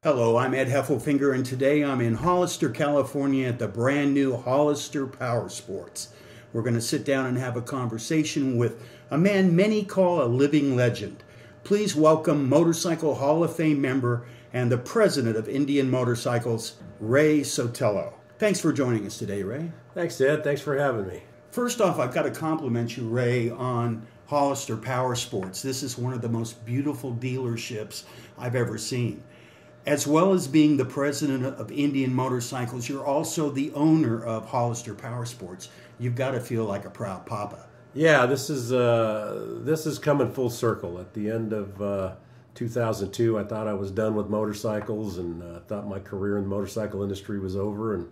Hello, I'm Ed Heffelfinger, and today I'm in Hollister, California at the brand new Hollister Power Sports. We're going to sit down and have a conversation with a man many call a living legend. Please welcome Motorcycle Hall of Fame member and the president of Indian Motorcycles, Rey Sotelo. Thanks for joining us today, Rey. Thanks, Ed. Thanks for having me. First off, I've got to compliment you, Rey, on Hollister Power Sports. This is one of the most beautiful dealerships I've ever seen. As well as being the president of Indian Motorcycles, you're also the owner of Hollister Power Sports. You've got to feel like a proud papa. Yeah, this is coming full circle. At the end of 2002, I thought I was done with motorcycles and thought my career in the motorcycle industry was over, and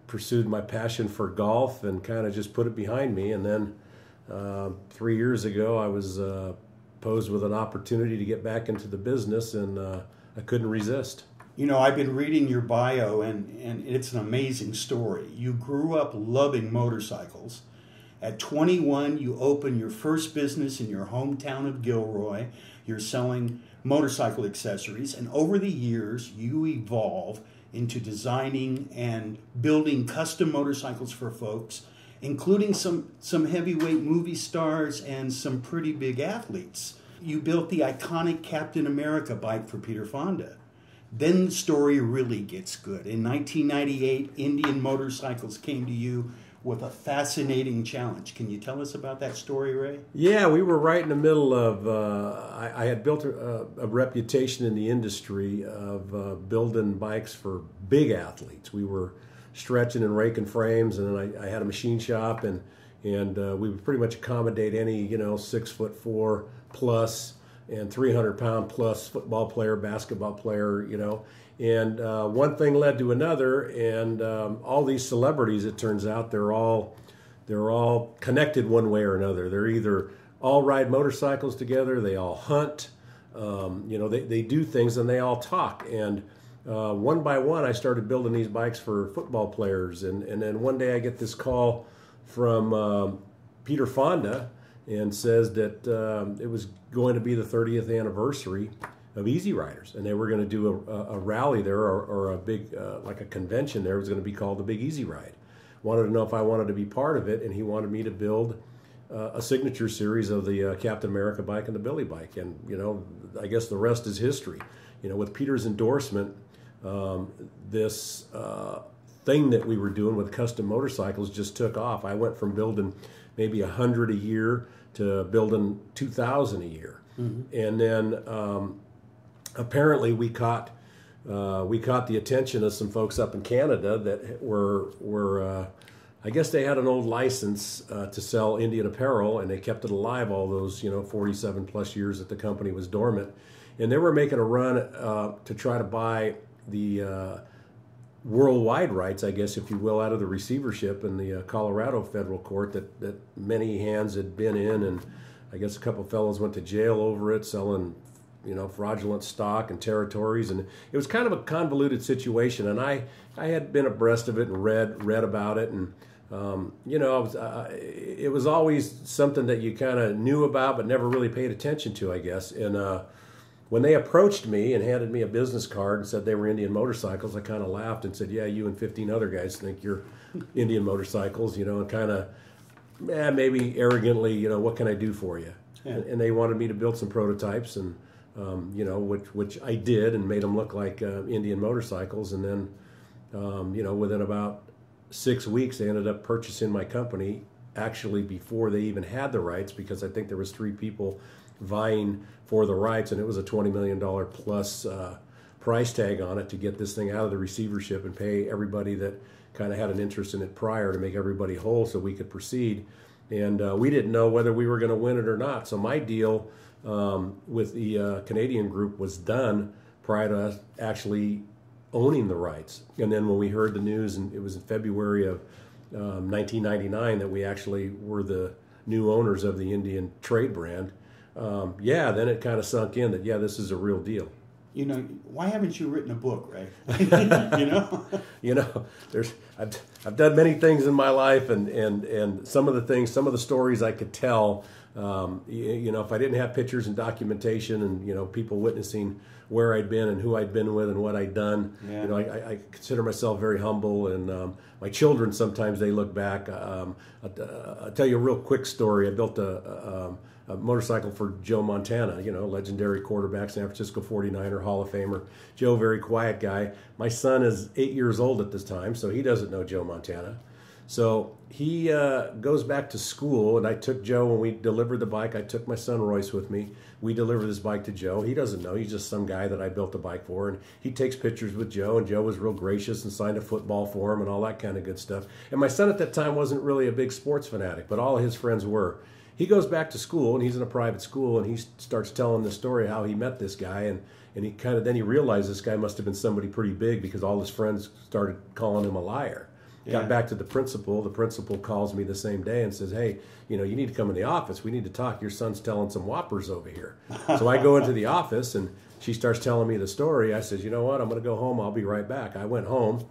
pursued my passion for golf and kind of just put it behind me. And then 3 years ago, I was posed with an opportunity to get back into the business, and I couldn't resist. You know, I've been reading your bio, and it's an amazing story. You grew up loving motorcycles. At 21, you opened your first business in your hometown of Gilroy. You're selling motorcycle accessories, and over the years, you evolve into designing and building custom motorcycles for folks, including some heavyweight movie stars and some pretty big athletes. You built the iconic Captain America bike for Peter Fonda. Then the story really gets good. In 1998, Indian Motorcycles came to you with a fascinating challenge. Can you tell us about that story, Rey? Yeah, we were right in the middle of, I had built a reputation in the industry of building bikes for big athletes. We were stretching and raking frames, and then I had a machine shop, and we would pretty much accommodate any 6'4" plus and 300-pound plus football player, basketball player, and one thing led to another, and all these celebrities, it turns out, they're all connected one way or another. They're either all ride motorcycles together, they all hunt, they do things, and they all talk. And one by one, I started building these bikes for football players, and then one day I get this call from Peter Fonda, and says that it was going to be the 30th anniversary of Easy Riders, and they were going to do a rally there, or a big, like a convention there. It was going to be called the Big Easy Ride. Wanted to know if I wanted to be part of it, and he wanted me to build a signature series of the Captain America bike and the Billy bike. And, I guess the rest is history. With Peter's endorsement, this thing that we were doing with custom motorcycles just took off. I went from building maybe 100 a year to building 2,000 a year. Mm-hmm. And then apparently we caught the attention of some folks up in Canada that were I guess they had an old license to sell Indian apparel, and they kept it alive all those 47 plus years that the company was dormant. And they were making a run to try to buy the worldwide rights, I guess, if you will, out of the receivership in the Colorado federal court that many hands had been in, and I guess a couple of fellows went to jail over it, selling fraudulent stock and territories, and it was kind of a convoluted situation. And I had been abreast of it and read about it, and it was always something that you kind of knew about but never really paid attention to, I guess. And when they approached me and handed me a business card and said they were Indian Motorcycles, I kind of laughed and said, yeah, you and 15 other guys think you're Indian Motorcycles, and kind of, maybe arrogantly, what can I do for you? Yeah. And they wanted me to build some prototypes, and, which I did, and made them look like Indian Motorcycles. And then, within about 6 weeks, they ended up purchasing my company, actually before they even had the rights, because I think there was 3 people vying for the rights, and it was a $20 million plus price tag on it to get this thing out of the receivership and pay everybody that kind of had an interest in it prior, to make everybody whole so we could proceed. And we didn't know whether we were going to win it or not. So my deal with the Canadian group was done prior to us actually owning the rights. And then when we heard the news, and it was in February of 1999 that we actually were the new owners of the Indian trade brand, then it kind of sunk in that, this is a real deal. you know, why haven't you written a book, Ray? You know? You know, I've done many things in my life, and some of the stories I could tell, you know, if I didn't have pictures and documentation and, you know, people witnessing where I'd been and who I'd been with and what I'd done, you know, I consider myself very humble, and my children, sometimes they look back. I'll tell you a real quick story. I built a motorcycle for Joe Montana, you know, legendary quarterback, San Francisco 49er, Hall of Famer. Joe, very quiet guy. My son is 8 years old at this time, so he doesn't know Joe Montana. So he goes back to school, and I took Joe when we delivered the bike. I took my son Royce with me. We delivered this bike to Joe. He doesn't know. He's just some guy that I built the bike for, and he takes pictures with Joe, and Joe was real gracious and signed a football for him and all that kind of good stuff. And my son at that time wasn't really a big sports fanatic, but all of his friends were. He goes back to school, and he's in a private school, and he starts telling the story how he met this guy, and he then he realized this guy must have been somebody pretty big because all his friends started calling him a liar. Got back to the principal. The principal calls me the same day and says, hey, you know, you need to come in the office. We need to talk. Your son's telling some whoppers over here. So I go into the office, and she starts telling me the story. I said, you know what, I'm going to go home. I'll be right back. I went home,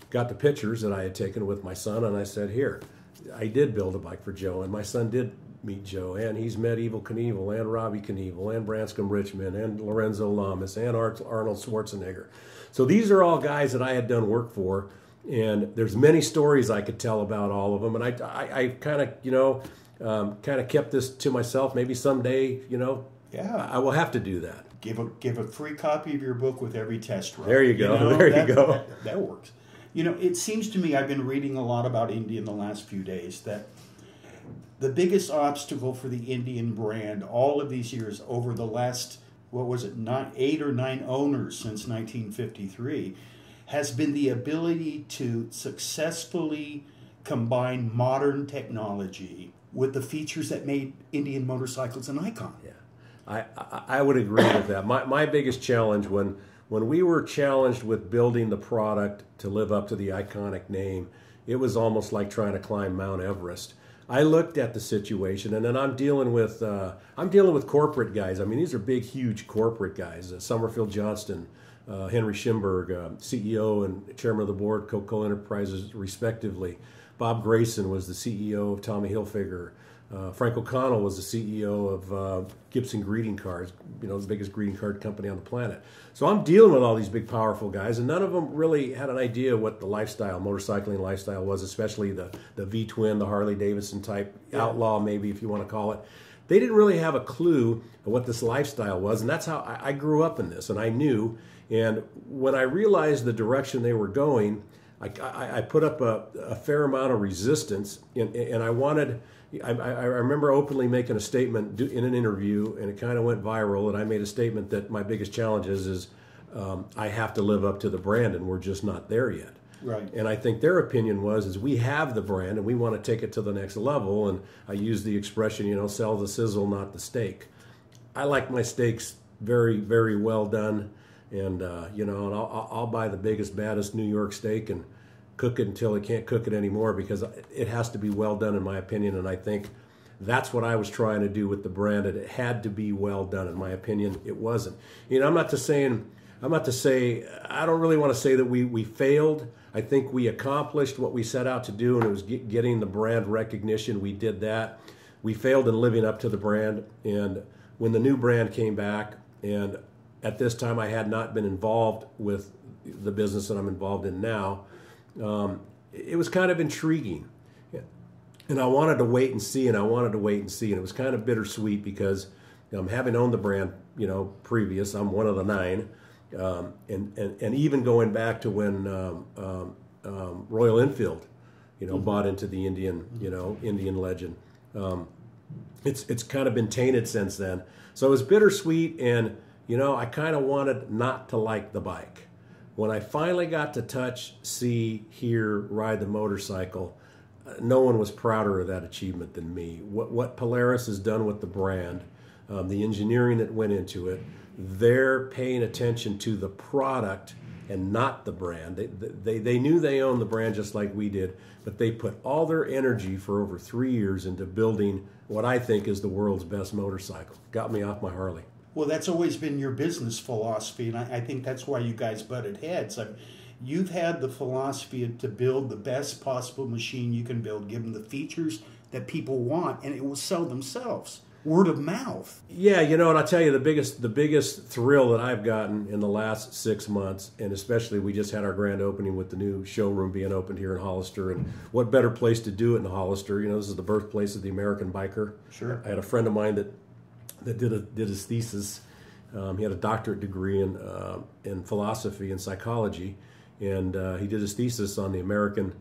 got the pictures that I had taken with my son, and I said, here, I did build a bike for Joe, and my son did meet Joe, and he's met Evel Knievel and Robbie Knievel and Branscombe Richmond and Lorenzo Lamas and Arnold Schwarzenegger. So these are all guys that I had done work for, and there's many stories I could tell about all of them, and I kind of, you know, kind of kept this to myself. Maybe someday, you know, I will have to do that. Give a free copy of your book with every test run. There you go. You know, there you go. That works. You know, it seems to me, I've been reading a lot about Indian the last few days, that the biggest obstacle for the Indian brand all of these years, over the last, 8 or 9 owners since 1953, has been the ability to successfully combine modern technology with the features that made Indian motorcycles an icon. Yeah, I would agree with that. My biggest challenge when we were challenged with building the product to live up to the iconic name, it was almost like trying to climb Mount Everest. I looked at the situation, and then I'm dealing with corporate guys. I mean, these are big, huge corporate guys. Summerfield Johnston, Henry Schimberg, CEO and chairman of the board, Coca-Cola Enterprises, respectively. Bob Grayson was the CEO of Tommy Hilfiger. Frank O'Connell was the CEO of Gibson Greeting Cards, you know, the biggest greeting card company on the planet. So I'm dealing with all these big, powerful guys, and none of them really had an idea what the lifestyle, motorcycling lifestyle was, especially the V-twin, the Harley-Davidson type, outlaw maybe if you want to call it. They didn't really have a clue of what this lifestyle was, and that's how I grew up in this, and I knew. And when I realized the direction they were going, I put up a fair amount of resistance, and I wanted... I remember openly making a statement in an interview, and it kind of went viral, and I made a statement that my biggest challenge is I have to live up to the brand, and we're just not there yet. Right. And I think their opinion was we have the brand, and we want to take it to the next level, and I use the expression, you know, sell the sizzle, not the steak. I like my steaks very, very well done, and, you know, and I'll buy the biggest, baddest New York steak and cook it until I can't cook it anymore, because it has to be well done, in my opinion. And I think that's what I was trying to do with the brand. It had to be well done. In my opinion, it wasn't. You know, I don't really want to say that we failed. I think we accomplished what we set out to do, and it was getting the brand recognition. We did that. We failed in living up to the brand. And when the new brand came back, and at this time I had not been involved with the business that I'm involved in now, it was kind of intriguing, and I wanted to wait and see, and it was kind of bittersweet because having owned the brand, you know, previous, I'm one of the 9, and even going back to when Royal Enfield, you know, bought into the Indian, you know, Indian legend. It's kind of been tainted since then, so it was bittersweet, and you know, I kind of wanted not to like the bike. When I finally got to touch, see, hear, ride the motorcycle, no one was prouder of that achievement than me. What Polaris has done with the brand, the engineering that went into it, they're paying attention to the product and not the brand. They knew they owned the brand just like we did, but they put all their energy for over 3 years into building what I think is the world's best motorcycle. Got me off my Harley. Well, that's always been your business philosophy, and I think that's why you guys butted heads. You've had the philosophy to build the best possible machine you can build, give them the features that people want, and it will sell themselves. Word of mouth. Yeah, and I'll tell you the biggest thrill that I've gotten in the last 6 months, and especially we just had our grand opening with the new showroom being opened here in Hollister, and what better place to do it in Hollister? This is the birthplace of the American biker. Sure. I had a friend of mine that did his thesis. He had a doctorate degree in philosophy and psychology, and he did his thesis on the American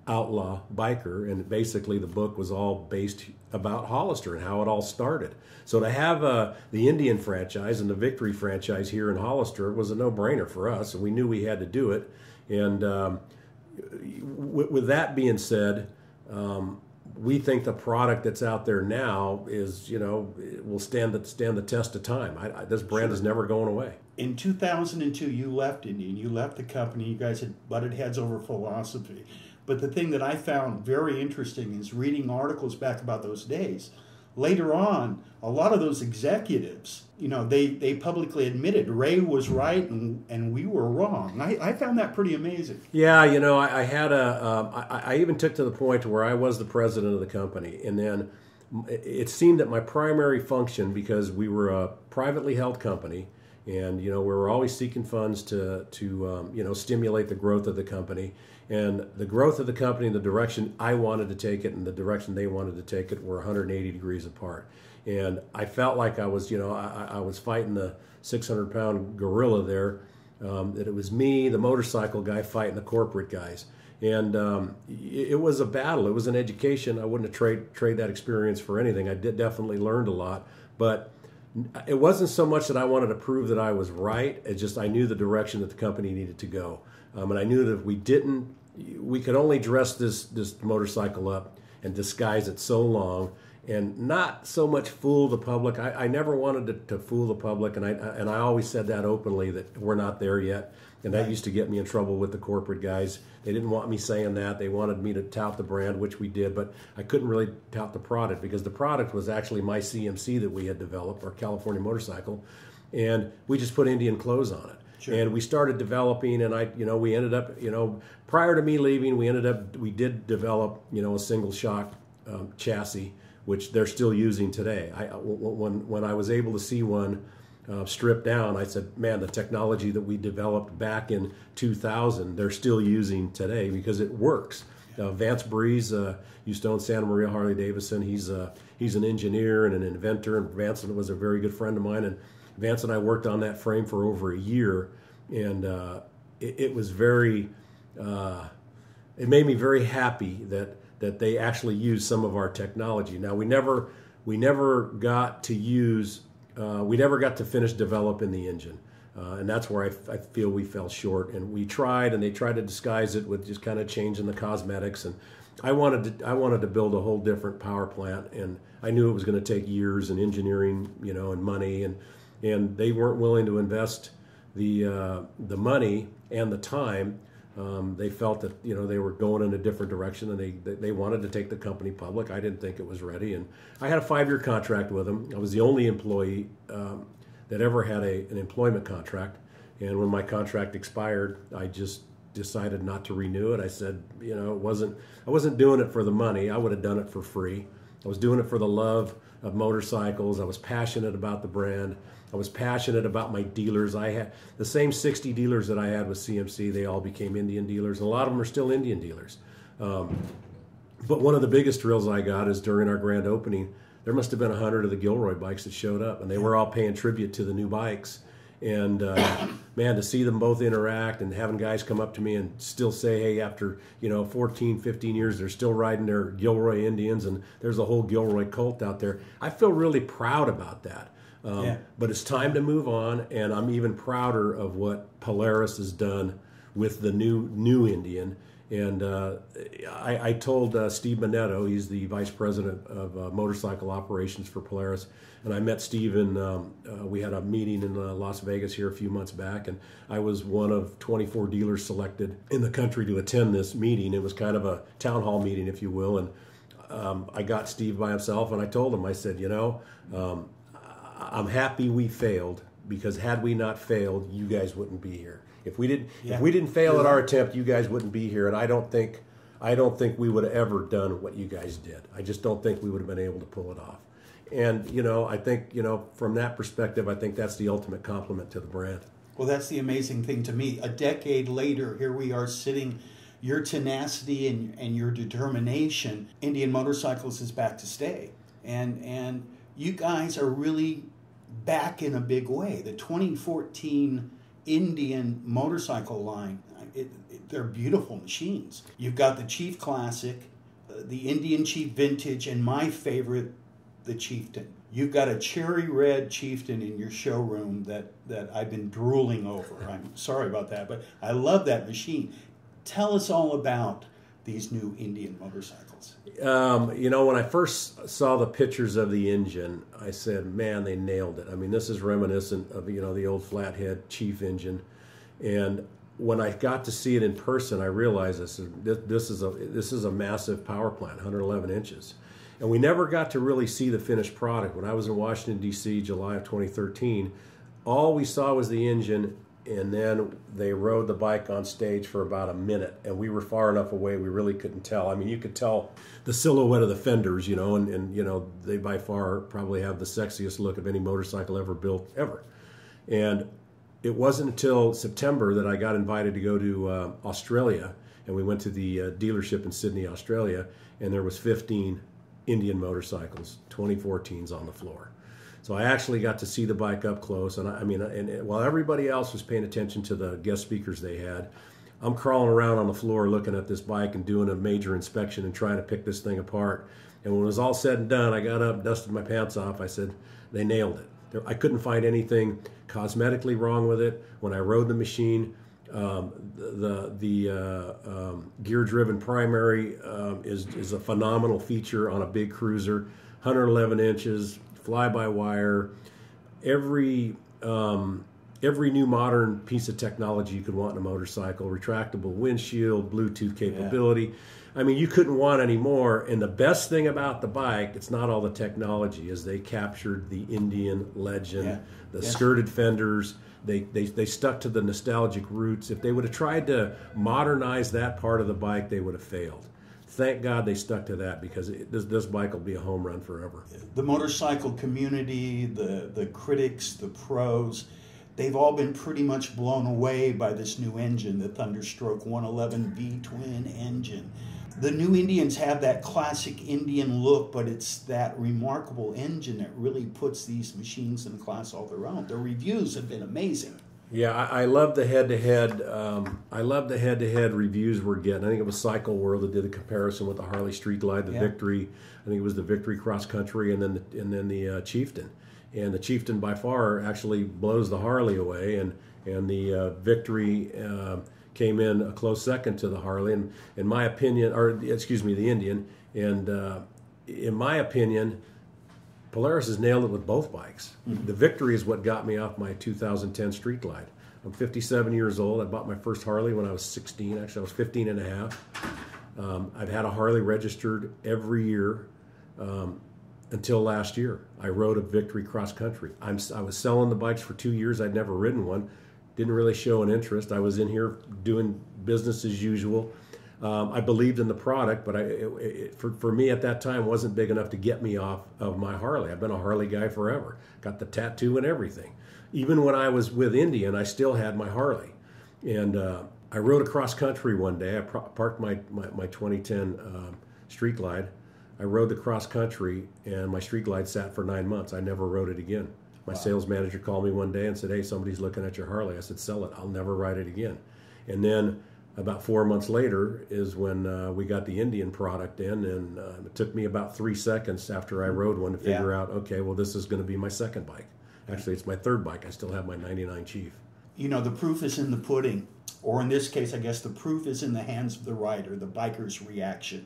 outlaw biker, and basically the book was all based about Hollister and how it all started. So to have the Indian franchise and the Victory franchise here in Hollister was a no-brainer for us, and we knew we had to do it. And with that being said, we think the product that's out there now is, will stand the test of time. This brand is never going away. In 2002, you left Indian. You left the company. You guys had butted heads over philosophy. But the thing that I found very interesting is reading articles back about those days. Later on, a lot of those executives, they publicly admitted Ray was right and we were wrong. I found that pretty amazing. Yeah, I had I even took to the point where I was the president of the company, and then it seemed that my primary function, because we were a privately held company, and we were always seeking funds to stimulate the growth of the company. And the growth of the company, the direction I wanted to take it and the direction they wanted to take it were 180 degrees apart. And I felt like I was, I was fighting the 600-pound gorilla there, that it was me, the motorcycle guy, fighting the corporate guys. And it was a battle. It was an education. I wouldn't have trade that experience for anything. I definitely learned a lot. But it wasn't so much that I wanted to prove that I was right. It's just I knew the direction that the company needed to go. And I knew that if we could only dress this motorcycle up and disguise it so long and not so much fool the public. I never wanted to fool the public, and I always said that openly, that we're not there yet. And that used to get me in trouble with the corporate guys. They didn't want me saying that. They wanted me to tout the brand, which we did, but I couldn't really tout the product because the product was actually my CMC that we had developed, our California motorcycle, and we just put Indian clothes on it. Sure. And we started developing, and we ended up, prior to me leaving, we did develop, a single shock chassis, which they're still using today. When I was able to see one stripped down, I said, man, the technology that we developed back in 2000, they're still using today because it works. Vance Breeze used to own Santa Maria Harley-Davidson. He's an engineer and an inventor, and Vance was a very good friend of mine, and Vance and I worked on that frame for over a year, and it was very, it made me very happy that they actually used some of our technology. Now we never got to finish developing the engine, and that's where I feel we fell short. And we tried, and they tried to disguise it with just kind of changing the cosmetics. And I wanted to build a whole different power plant, and I knew it was going to take years and engineering, and money, and they weren't willing to invest the money and the time. They felt that they were going in a different direction, and they wanted to take the company public. I didn't think it was ready, and I had a 5-year contract with them. I was the only employee that ever had an employment contract, and when my contract expired, I just decided not to renew it. I said, I wasn't doing it for the money. I would have done it for free. I was doing it for the love of motorcycles. I was passionate about the brand. I was passionate about my dealers. I had the same 60 dealers that I had with CMC. They all became Indian dealers, and a lot of them are still Indian dealers. But one of the biggest thrills I got is during our grand opening, there must have been 100 of the Gilroy bikes that showed up, and they were all paying tribute to the new bikes. And man, to see them both interact and having guys come up to me and still say, hey, after 14, 15 years, they're still riding their Gilroy Indians, and there's a whole Gilroy cult out there. I feel really proud about that. But it's time to move on, and I'm even prouder of what Polaris has done with the new Indian. And I told Steve Minetto, he's the vice president of motorcycle operations for Polaris, and I met Steve we had a meeting in Las Vegas here a few months back, and I was one of 24 dealers selected in the country to attend this meeting. It was kind of a town hall meeting, if you will, and I got Steve by himself, and I told him, I said, I'm happy we failed, because had we not failed, you guys wouldn't be here. If we didn't fail at our attempt, you guys wouldn't be here. And I don't think we would have ever done what you guys did. I just don't think we would have been able to pull it off. And, I think, from that perspective, I think that's the ultimate compliment to the brand. Well, that's the amazing thing to me. A decade later, here we are sitting, your tenacity and your determination, Indian Motorcycles is back to stay. And you guys are really back in a big way. The 2014 Indian motorcycle line, they're beautiful machines. You've got the Chief Classic, the Indian Chief Vintage, and my favorite, the Chieftain. You've got a cherry red Chieftain in your showroom that I've been drooling over. I'm sorry about that, but I love that machine. Tell us all about these new Indian motorcycles. When I first saw the pictures of the engine, I said, man, they nailed it. I mean, this is reminiscent of, the old flathead Chief engine. And when I got to see it in person, I realized this is a massive power plant, 111 inches. And we never got to really see the finished product. When I was in Washington, D.C., July of 2013, all we saw was the engine, and then they rode the bike on stage for about a minute, and we were far enough away we really couldn't tell. I mean, you could tell the silhouette of the fenders, and they by far probably have the sexiest look of any motorcycle ever built, ever. And it wasn't until September that I got invited to go to Australia, and we went to the dealership in Sydney, Australia, and there was 15 Indian motorcycles, 2014s on the floor. So I actually got to see the bike up close, and while everybody else was paying attention to the guest speakers they had, I'm crawling around on the floor looking at this bike and doing a major inspection and trying to pick this thing apart. And when it was all said and done, I got up, dusted my pants off. I said, they nailed it. I couldn't find anything cosmetically wrong with it. When I rode the machine, the gear-driven primary is a phenomenal feature on a big cruiser, 111 inches, fly-by-wire, every new modern piece of technology you could want in a motorcycle, retractable windshield, Bluetooth capability. Yeah. I mean, you couldn't want any more. And the best thing about the bike, it's not all the technology, is they captured the Indian legend, the skirted fenders. They stuck to the nostalgic roots. If they would have tried to modernize that part of the bike, they would have failed. Thank God they stuck to that, because this bike will be a home run forever. The motorcycle community, the critics, the pros, they've all been pretty much blown away by this new engine, the Thunderstroke 111 V-twin engine. The new Indians have that classic Indian look, but it's that remarkable engine that really puts these machines in a class all their own. The reviews have been amazing. Yeah, I love the head-to-head. I love the head-to-head reviews we're getting. I think it was Cycle World that did a comparison with the Harley Street Glide, the Victory. I think it was the Victory Cross Country, and then the Chieftain. And the Chieftain by far actually blows the Harley away, and the Victory came in a close second to the Harley. And in my opinion, the Indian. And in my opinion, Polaris has nailed it with both bikes. Mm-hmm. The Victory is what got me off my 2010 Street Glide. I'm 57 years old. I bought my first Harley when I was 16. Actually, I was 15 and a half. I've had a Harley registered every year until last year. I rode a Victory cross country. I was selling the bikes for 2 years. I'd never ridden one. Didn't really show an interest. I was in here doing business as usual. I believed in the product, but for me at that time, wasn't big enough to get me off of my Harley. I've been a Harley guy forever. Got the tattoo and everything. Even when I was with Indian, I still had my Harley. And I rode across country one day. I parked my 2010 Street Glide. I rode the cross country, and my Street Glide sat for 9 months. I never rode it again. My sales manager called me one day and said, "Hey, somebody's looking at your Harley." I said, "Sell it. I'll never ride it again." And then about 4 months later is when we got the Indian product in, and it took me about 3 seconds after I rode one to figure out, okay, well, this is going to be my second bike. Actually, it's my third bike. I still have my 99 Chief. You know, the proof is in the pudding, or in this case, I guess the proof is in the hands of the rider, the biker's reaction.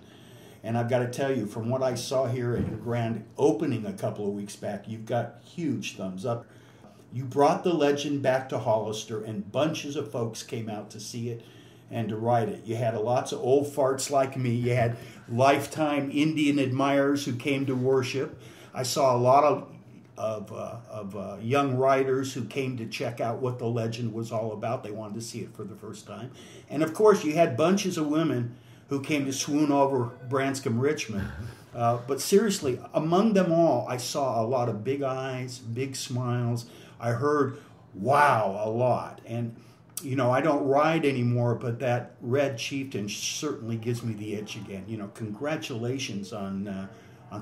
And I've got to tell you, from what I saw here at your grand opening a couple of weeks back, you've got huge thumbs up. You brought the legend back to Hollister, and bunches of folks came out to see it and to ride it. You had lots of old farts like me. You had lifetime Indian admirers who came to worship. I saw a lot of of young riders who came to check out what the legend was all about. They wanted to see it for the first time. And of course, you had bunches of women who came to swoon over Branscombe Richmond. But seriously, among them all, I saw a lot of big eyes, big smiles. I heard, wow, a lot. And, you know, I don't ride anymore, but that Red Chieftain certainly gives me the itch again. You know, congratulations on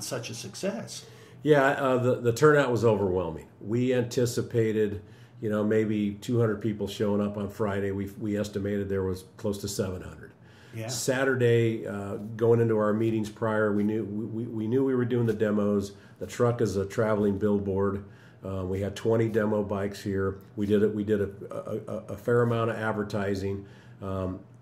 such a success. Yeah, the turnout was overwhelming. We anticipated, you know, maybe 200 people showing up on Friday. We estimated there was close to 700. Yeah. Saturday, going into our meetings prior, we knew we were doing the demos. The truck is a traveling billboard. We had 20 demo bikes here. We did a fair amount of advertising.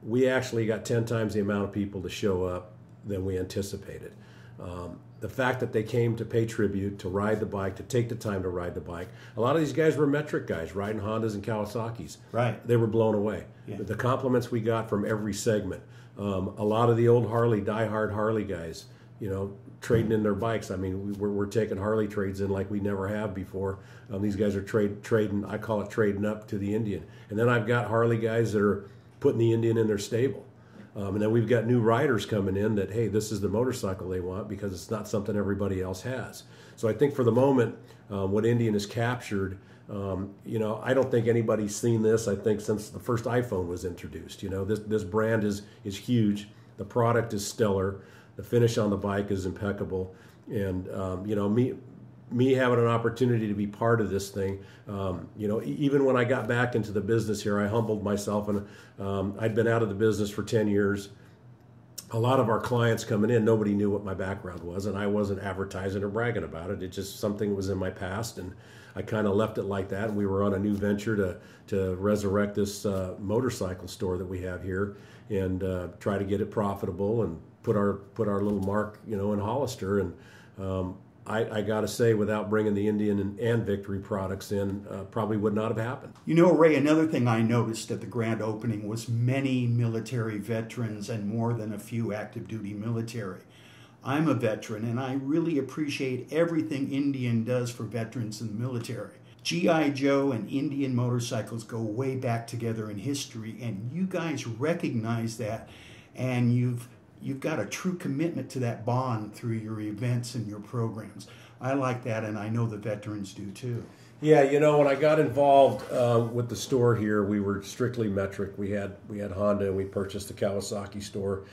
We actually got 10 times the amount of people to show up than we anticipated. The fact that they came to pay tribute, to ride the bike, to take the time to ride the bike. A lot of these guys were metric guys, riding Hondas and Kawasaki's. Right. They were blown away. Yeah. The compliments we got from every segment. A lot of the old diehard Harley guys, you know, trading in their bikes. I mean, we're taking Harley trades in like we never have before. These guys are trading, I call it trading up to the Indian. And then I've got Harley guys that are putting the Indian in their stable. And then we've got new riders coming in that, hey, this is the motorcycle they want because it's not something everybody else has. So I think for the moment, what Indian has captured, you know, I don't think anybody's seen this, I think, since the first iPhone was introduced. You know, this brand is huge. The product is stellar. The finish on the bike is impeccable. And, you know, me having an opportunity to be part of this thing, you know, even when I got back into the business here, I humbled myself, and I'd been out of the business for 10 years. A lot of our clients coming in, nobody knew what my background was, and I wasn't advertising or bragging about it. It just something was in my past, and I kind of left it like that. And we were on a new venture to resurrect this motorcycle store that we have here, and try to get it profitable and put our little mark, you know, in Hollister. And I got to say, without bringing the Indian and Victory products in, probably would not have happened. You know, Ray, another thing I noticed at the grand opening was many military veterans and more than a few active duty military. I'm a veteran, and I really appreciate everything Indian does for veterans in the military. G.I. Joe and Indian motorcycles go way back together in history, and you guys recognize that, and you've got a true commitment to that bond through your events and your programs. I like that, and I know the veterans do too. Yeah, you know, when I got involved with the store here, we were strictly metric. We had Honda, and we purchased the Kawasaki store.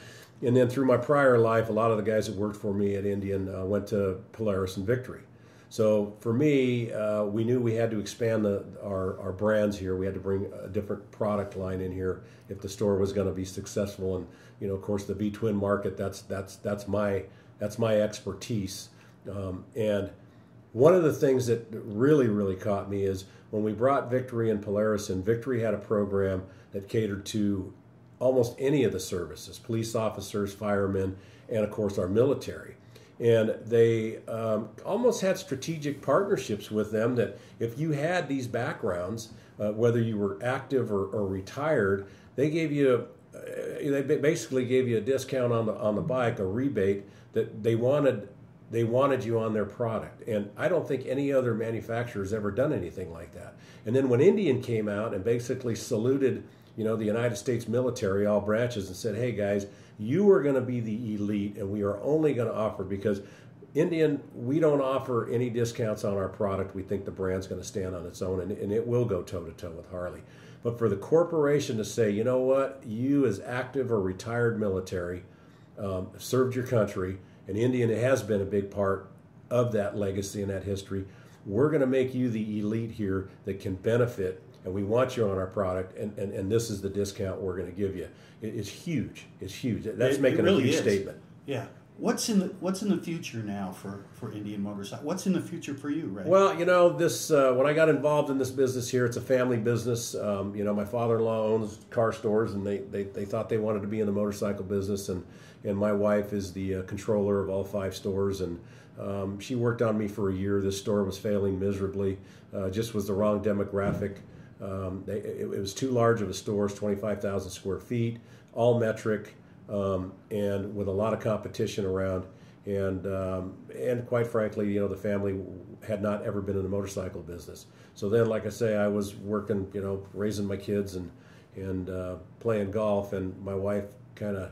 And then through my prior life, a lot of the guys that worked for me at Indian went to Polaris and Victory. So for me, we knew we had to expand our brands here. We had to bring a different product line in here if the store was going to be successful. And you know, of course, the V-twin market, that's my expertise. And one of the things that really caught me is when we brought Victory and Polaris in. Victory had a program that catered to almost any of the services: police officers, firemen, and of course our military. And they almost had strategic partnerships with them that if you had these backgrounds, whether you were active or retired, they gave you, they basically gave you a discount on the bike, a rebate that they wanted you on their product. And I don't think any other manufacturer has ever done anything like that. And then when Indian came out and basically saluted, you know, the United States military, all branches, and said, hey guys, you are going to be the elite, and we are only going to offer, because Indian, we don't offer any discounts on our product. We think the brand's going to stand on its own, and it will go toe-to-toe with Harley. But for the corporation to say, you know what, you as active or retired military served your country, and Indian has been a big part of that legacy and that history, we're going to make you the elite here that can benefit, and we want you on our product, and this is the discount we're going to give you. It's huge. It's huge. That's making really a huge is. statement. Yeah. What's in the future now for Indian Motorcycle? What's in the future for you, Ray? Well, you know, this when I got involved in this business here, it's a family business. You know, my father-in-law owns car stores, and they thought they wanted to be in the motorcycle business, and my wife is the controller of all 5 stores, and she worked on me for a year. This store was failing miserably. Just was the wrong demographic. It was too large of a store. It's 25,000 square feet, all metric, and with a lot of competition around. and quite frankly, the family had not ever been in the motorcycle business. So then, like I say, I was working, raising my kids and playing golf, and my wife kind of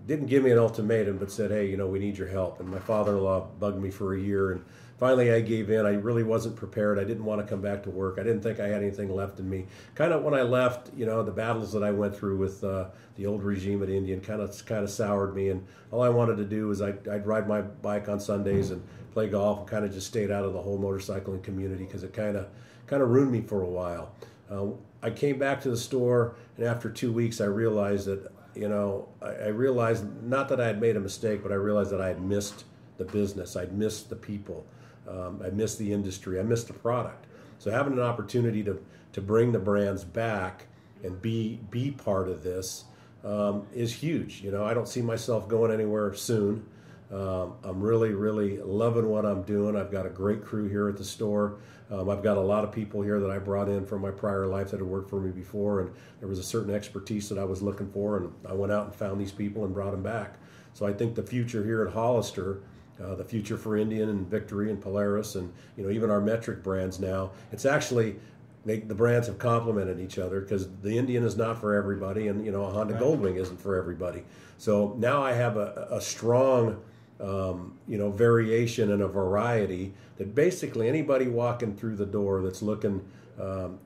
didn't give me an ultimatum, but said, hey, we need your help. And my father-in-law bugged me for a year, and finally I gave in. I really wasn't prepared. I didn't want to come back to work. I didn't think I had anything left in me. Kind of when I left, the battles that I went through with the old regime at Indian kind of soured me, and all I wanted to do was I'd ride my bike on Sundays and play golf, and kind of just stayed out of the whole motorcycling community because it kind of ruined me for a while. I came back to the store, and after 2 weeks I realized that I realized not that I had made a mistake, but I realized that I had missed the business. I'd missed the people. I missed the industry. I missed the product. So having an opportunity to bring the brands back and be part of this is huge. I don't see myself going anywhere soon. I'm really, really loving what I'm doing. I've got a great crew here at the store. I've got a lot of people here that I brought in from my prior life that had worked for me before, and there was a certain expertise that I was looking for, and I went out and found these people and brought them back. So I think the future here at Hollister, the future for Indian and Victory and Polaris, and even our metric brands now, it's actually the brands have complemented each other, because the Indian is not for everybody, and a Honda Right. Goldwing isn't for everybody. So now I have a strong variation and a variety that basically anybody walking through the door that's looking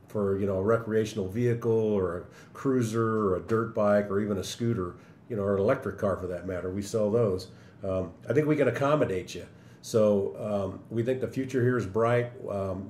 for a recreational vehicle or a cruiser or a dirt bike or even a scooter, or an electric car for that matter, we sell those. I think we can accommodate you. So we think the future here is bright.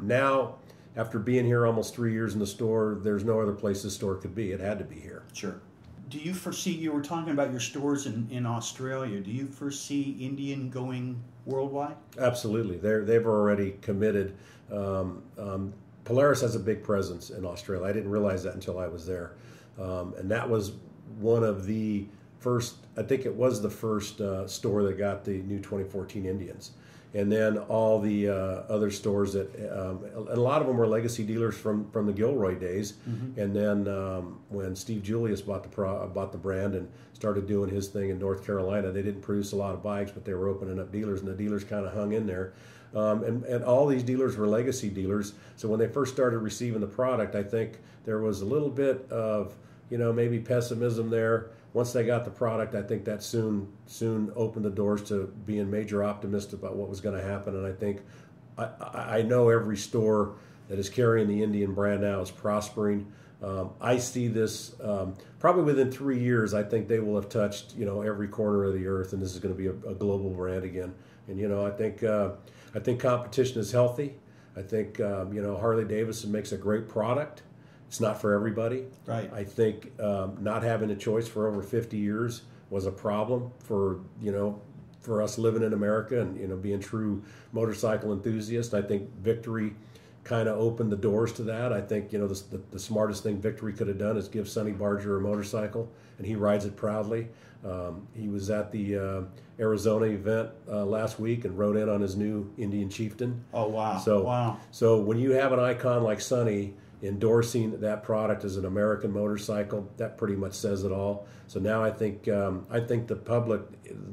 Now, after being here almost 3 years in the store, there's no other place this store could be. It had to be here. Sure. Do you foresee, you were talking about your stores in Australia, do you foresee Indian going worldwide? Absolutely. They've already committed. Polaris has a big presence in Australia. I didn't realize that until I was there. And that was one of the first, I think it was the first store that got the new 2014 Indians. And then all the other stores that, and a lot of them were legacy dealers from the Gilroy days. Mm-hmm. And then when Steve Julius bought the brand and started doing his thing in North Carolina, they didn't produce a lot of bikes, but they were opening up dealers, and the dealers kind of hung in there. And all these dealers were legacy dealers. So when they first started receiving the product, I think there was a little bit of, maybe pessimism there. Once they got the product, I think that soon opened the doors to being major optimists about what was going to happen. And I think I know every store that is carrying the Indian brand now is prospering. I see this probably within 3 years. I think they will have touched every corner of the earth, and this is going to be a global brand again. And I think competition is healthy. I think Harley Davidson makes a great product. It's not for everybody. Right. I think not having a choice for over 50 years was a problem for us living in America and being true motorcycle enthusiasts. I think Victory kind of opened the doors to that. I think the smartest thing Victory could have done is give Sonny Barger a motorcycle, and he rides it proudly. He was at the Arizona event last week and rode in on his new Indian Chieftain. Oh wow! Wow! So when you have an icon like Sonny endorsing that product as an American motorcycle, that pretty much says it all. So now I think the public,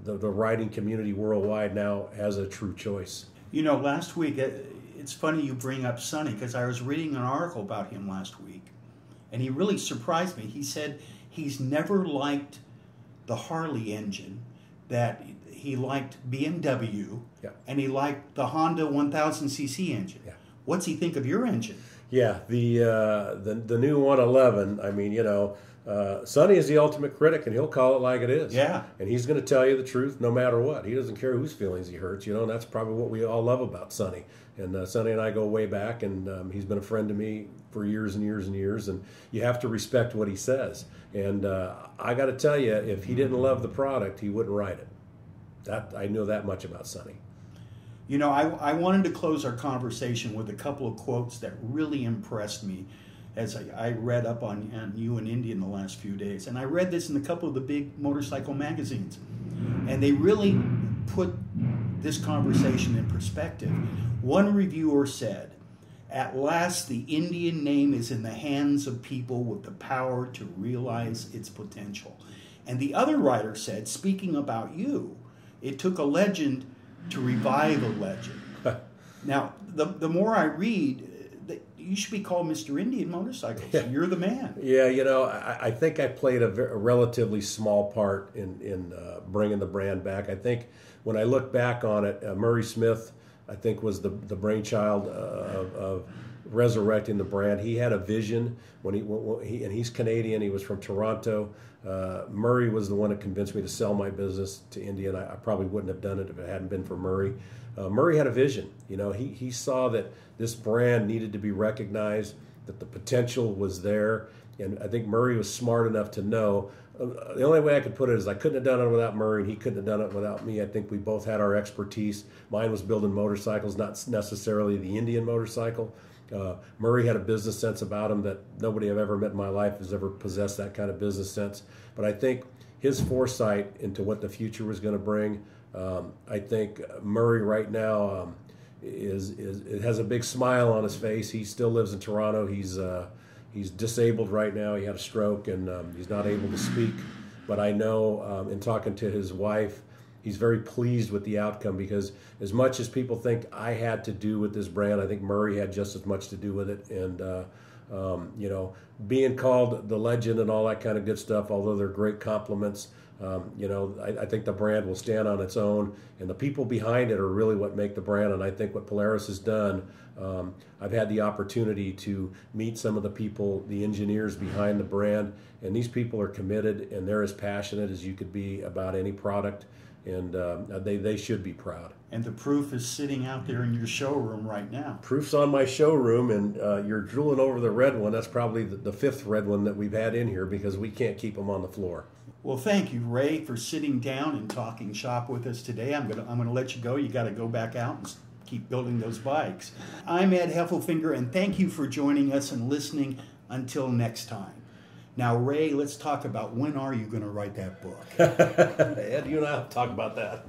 the riding community worldwide now has a true choice. Last week, it's funny you bring up Sonny, because I was reading an article about him last week, and he really surprised me. He said he's never liked the Harley engine, that he liked BMW, yeah, and he liked the Honda 1000cc engine. Yeah. What's he think of your engine? Yeah, the new 111. I mean, Sonny is the ultimate critic, and he'll call it like it is. Yeah, and he's going to tell you the truth no matter what. He doesn't care whose feelings he hurts. And that's probably what we all love about Sonny. And Sonny and I go way back, and he's been a friend to me for years and years and years. And you have to respect what he says. And I got to tell you, if he didn't love the product, he wouldn't ride it. That I know that much about Sonny. I wanted to close our conversation with a couple of quotes that really impressed me as I read up on you and Indian the last few days. And I read this in a couple of the big motorcycle magazines. And they really put this conversation in perspective. One reviewer said, "At last, the Indian name is in the hands of people with the power to realize its potential." And the other writer said, speaking about you, It took a legend to revive a legend. Now, the more I read, you should be called Mr. Indian Motorcycles. Yeah. You're the man. Yeah, you know, I think I played a relatively small part in bringing the brand back. I think when I look back on it, Murray Smith, I think, was the brainchild of resurrecting the brand. He had a vision when and he's Canadian. He was from Toronto. Murray was the one that convinced me to sell my business to Indian. I probably wouldn't have done it if it hadn't been for Murray. Murray had a vision. You know, he saw that this brand needed to be recognized, that the potential was there, and I think Murray was smart enough to know. The only way I could put it is I couldn't have done it without Murray, and he couldn't have done it without me. I think we both had our expertise. Mine was building motorcycles, not necessarily the Indian motorcycle. Murray had a business sense about him that nobody I've ever met in my life has ever possessed that kind of business sense. But I think his foresight into what the future was going to bring, I think Murray right now has a big smile on his face. He still lives in Toronto. He's disabled right now. He had a stroke and he's not able to speak. But I know in talking to his wife, he's very pleased with the outcome, because as much as people think I had to do with this brand, I think Murray had just as much to do with it. And, you know, being called the legend and all that kind of good stuff, although they're great compliments, you know, I think the brand will stand on its own, and the people behind it are really what make the brand. And I think what Polaris has done, I've had the opportunity to meet some of the people, the engineers behind the brand, and these people are committed and they're as passionate as you could be about any product. And they should be proud. And the proof is sitting out there in your showroom right now. Proof's on my showroom, and you're drooling over the red one. That's probably the fifth red one that we've had in here, because we can't keep them on the floor. Well, thank you, Ray, for sitting down and talking shop with us today. I'm gonna let you go. You got to go back out and keep building those bikes. I'm Ed Heffelfinger, and thank you for joining us and listening. Until next time. Now, Ray, let's talk about when are you going to write that book? Ed, you and I will talk about that.